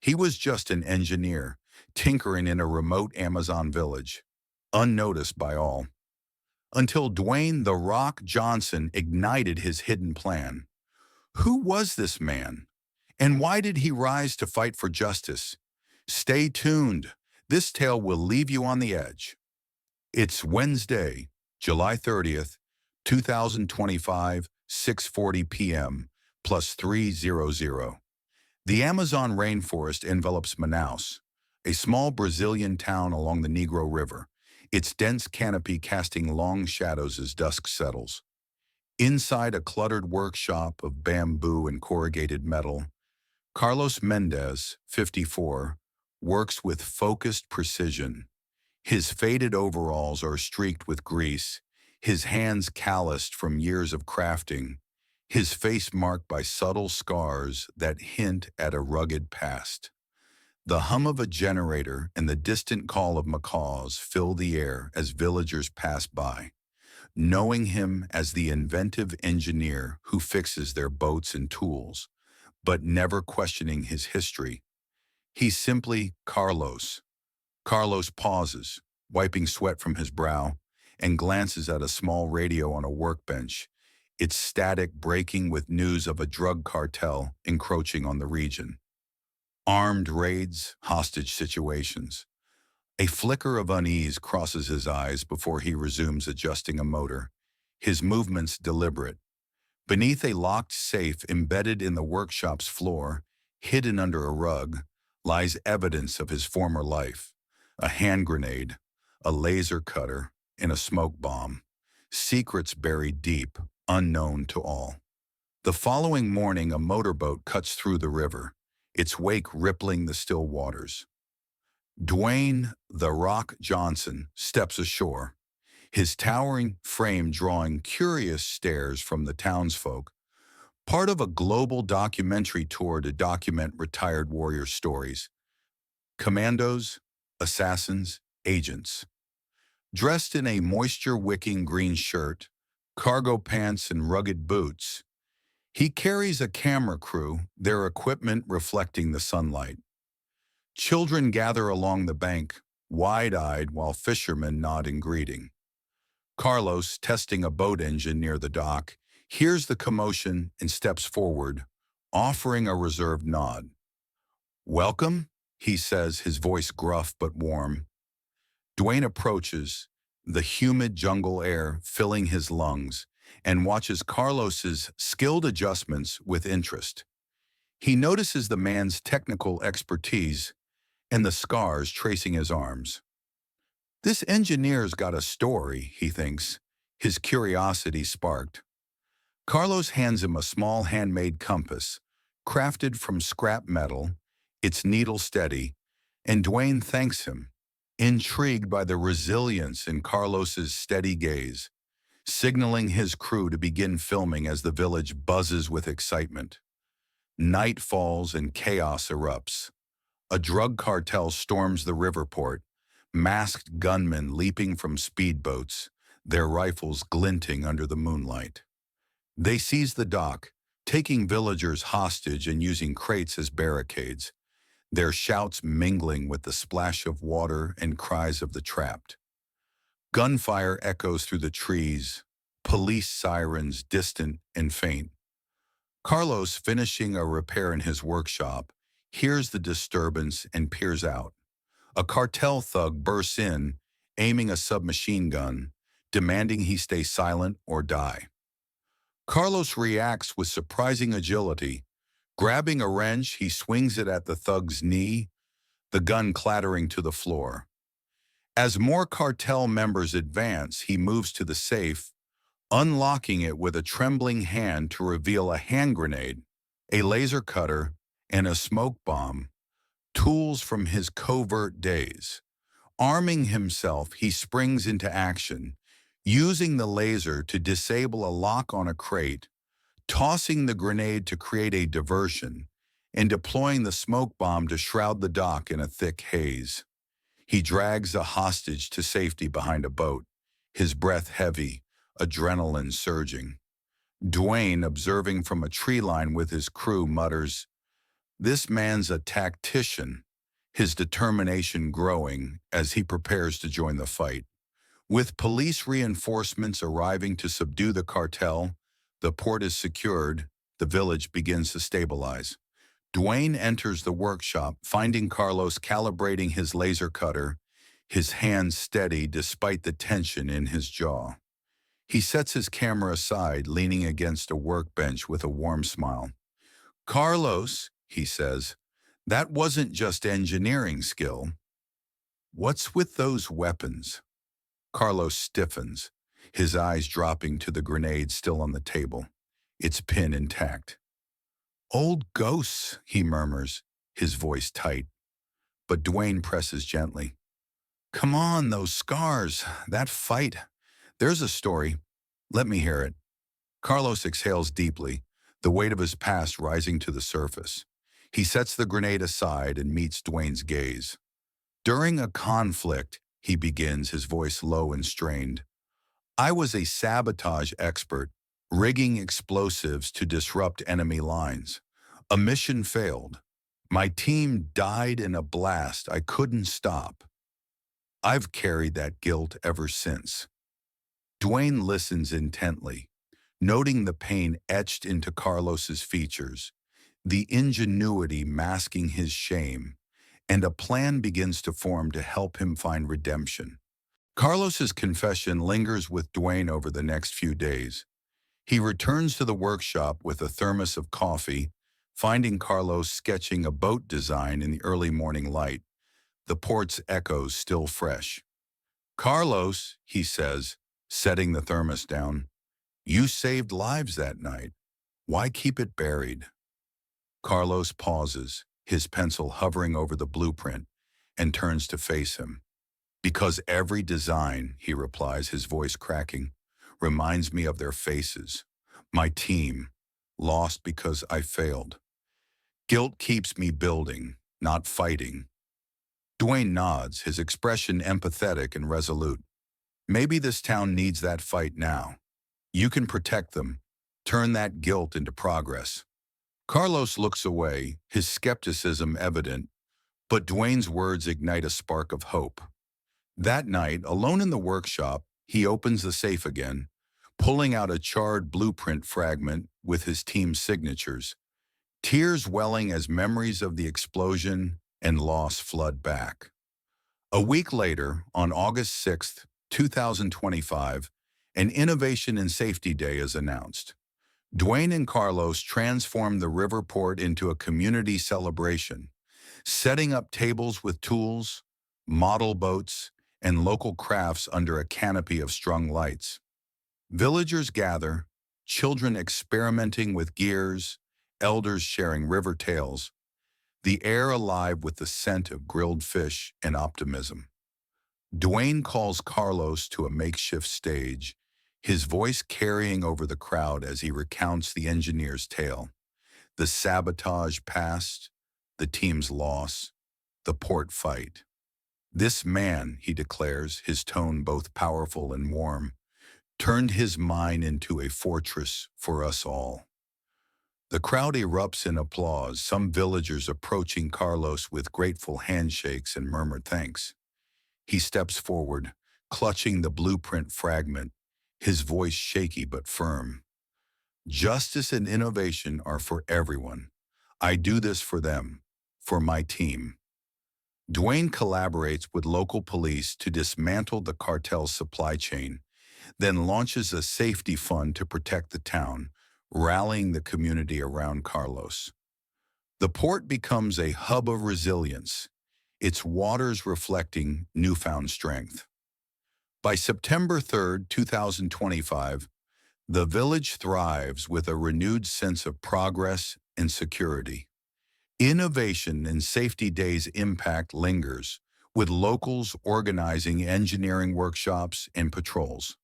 He was just an engineer, tinkering in a remote Amazon village, unnoticed by all, until Dwayne "The Rock" Johnson ignited his hidden plan. Who was this man? And why did he rise to fight for justice? Stay tuned. This tale will leave you on the edge. It's Wednesday, July 30th, 2025, 6:40 p.m., plus 300. The Amazon rainforest envelops Manaus, a small Brazilian town along the Negro River, its dense canopy casting long shadows as dusk settles. Inside a cluttered workshop of bamboo and corrugated metal, Carlos Mendez, 54, works with focused precision. His faded overalls are streaked with grease, his hands calloused from years of crafting, his face marked by subtle scars that hint at a rugged past. The hum of a generator and the distant call of macaws fill the air as villagers pass by, knowing him as the inventive engineer who fixes their boats and tools, but never questioning his history. He's simply Carlos. Carlos pauses, wiping sweat from his brow, and glances at a small radio on a workbench, its static breaking with news of a drug cartel encroaching on the region. Armed raids, hostage situations. A flicker of unease crosses his eyes before he resumes adjusting a motor, his movements deliberate. Beneath a locked safe embedded in the workshop's floor, hidden under a rug, lies evidence of his former life. A hand grenade, a laser cutter, and a smoke bomb. Secrets buried deep, unknown to all. The following morning, a motorboat cuts through the river, its wake rippling the still waters. Dwayne "The Rock" Johnson steps ashore, his towering frame drawing curious stares from the townsfolk, part of a global documentary tour to document retired warrior stories. Commandos, assassins, agents. Dressed in a moisture-wicking green shirt, cargo pants, and rugged boots, he carries a camera crew, their equipment reflecting the sunlight. Children gather along the bank, wide-eyed, while fishermen nod in greeting. Carlos, testing a boat engine near the dock, hears the commotion and steps forward, offering a reserved nod. "Welcome," he says, his voice gruff but warm. Dwayne approaches, the humid jungle air filling his lungs, and watches Carlos's skilled adjustments with interest. He notices the man's technical expertise and the scars tracing his arms. This engineer's got a story, he thinks, his curiosity sparked. Carlos hands him a small handmade compass, crafted from scrap metal, its needle steady, and Dwayne thanks him, intrigued by the resilience in Carlos's steady gaze, signaling his crew to begin filming as the village buzzes with excitement. Night falls and chaos erupts. A drug cartel storms the river port, masked gunmen leaping from speedboats, their rifles glinting under the moonlight. They seize the dock, taking villagers hostage and using crates as barricades, their shouts mingling with the splash of water and cries of the trapped. Gunfire echoes through the trees, police sirens distant and faint. Carlos, finishing a repair in his workshop, hears the disturbance and peers out. A cartel thug bursts in, aiming a submachine gun, demanding he stay silent or die. Carlos reacts with surprising agility. Grabbing a wrench, he swings it at the thug's knee, the gun clattering to the floor. As more cartel members advance, he moves to the safe, unlocking it with a trembling hand to reveal a hand grenade, a laser cutter, and a smoke bomb, tools from his covert days. Arming himself, he springs into action, using the laser to disable a lock on a crate, tossing the grenade to create a diversion, and deploying the smoke bomb to shroud the dock in a thick haze. He drags a hostage to safety behind a boat, his breath heavy, adrenaline surging. Dwayne, observing from a tree line with his crew, mutters, This man's a tactician, his determination growing as he prepares to join the fight. With police reinforcements arriving to subdue the cartel, the port is secured, the village begins to stabilize. Dwayne enters the workshop, finding Carlos calibrating his laser cutter, his hands steady despite the tension in his jaw. He sets his camera aside, leaning against a workbench with a warm smile. "Carlos," he says, "that wasn't just engineering skill. What's with those weapons?" Carlos stiffens, his eyes dropping to the grenade still on the table, its pin intact. "Old ghosts," he murmurs, his voice tight. But Dwayne presses gently. "Come on, those scars, that fight. There's a story. Let me hear it." Carlos exhales deeply, the weight of his past rising to the surface. He sets the grenade aside and meets Dwayne's gaze. "During a conflict," he begins, his voice low and strained, "I was a sabotage expert, rigging explosives to disrupt enemy lines. A mission failed. My team died in a blast I couldn't stop. I've carried that guilt ever since." Dwayne listens intently, noting the pain etched into Carlos's features, the ingenuity masking his shame, and a plan begins to form to help him find redemption. Carlos's confession lingers with Dwayne over the next few days. He returns to the workshop with a thermos of coffee, finding Carlos sketching a boat design in the early morning light, the port's echoes still fresh. "Carlos," he says, setting the thermos down, "you saved lives that night. Why keep it buried?" Carlos pauses, his pencil hovering over the blueprint, and turns to face him. "Because every design," he replies, his voice cracking, "reminds me of their faces. My team, lost because I failed. Guilt keeps me building, not fighting." Dwayne nods, his expression empathetic and resolute. "Maybe this town needs that fight now. You can protect them, turn that guilt into progress." Carlos looks away, his skepticism evident, but Dwayne's words ignite a spark of hope. That night, alone in the workshop, he opens the safe again, pulling out a charred blueprint fragment with his team's signatures, tears welling as memories of the explosion and loss flood back. A week later, on August 6th, 2025, an Innovation and Safety Day is announced. Dwayne and Carlos transformed the river port into a community celebration, setting up tables with tools, model boats, and local crafts under a canopy of strung lights. Villagers gather, children experimenting with gears, elders sharing river tales, the air alive with the scent of grilled fish and optimism. Dwayne calls Carlos to a makeshift stage, his voice carrying over the crowd as he recounts the engineer's tale. The sabotage past, the team's loss, the port fight. "This man," he declares, his tone both powerful and warm, "turned his mine into a fortress for us all." The crowd erupts in applause, some villagers approaching Carlos with grateful handshakes and murmured thanks. He steps forward, clutching the blueprint fragment, his voice shaky but firm. "Justice and innovation are for everyone. I do this for them, for my team." Dwayne collaborates with local police to dismantle the cartel's supply chain, then launches a safety fund to protect the town, rallying the community around Carlos. The port becomes a hub of resilience, its waters reflecting newfound strength. By September 3rd, 2025, the village thrives with a renewed sense of progress and security. Innovation and Safety Day's impact lingers, with locals organizing engineering workshops and patrols.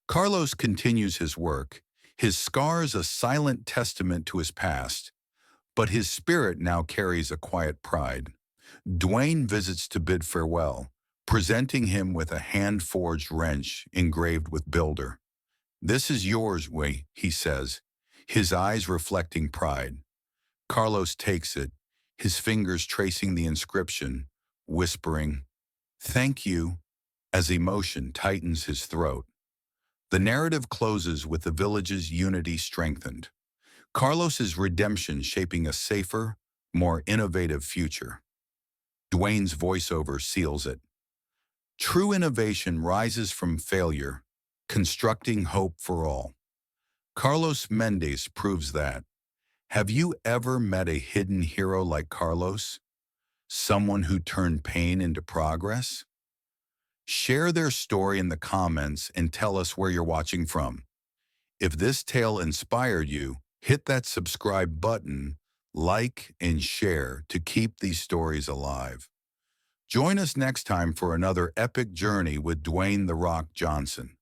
Carlos continues his work, his scars a silent testament to his past, but his spirit now carries a quiet pride. Dwayne visits to bid farewell, presenting him with a hand-forged wrench engraved with Builder. "This is yours, Way," he says, his eyes reflecting pride. Carlos takes it, his fingers tracing the inscription, whispering, "Thank you," as emotion tightens his throat. The narrative closes with the village's unity strengthened, Carlos's redemption shaping a safer, more innovative future. Dwayne's voiceover seals it. True innovation rises from failure, constructing hope for all. Carlos Mendez proves that. Have you ever met a hidden hero like Carlos? Someone who turned pain into progress? Share their story in the comments and tell us where you're watching from. If this tale inspired you, hit that subscribe button, like, and share to keep these stories alive. Join us next time for another epic journey with Dwayne "The Rock" Johnson.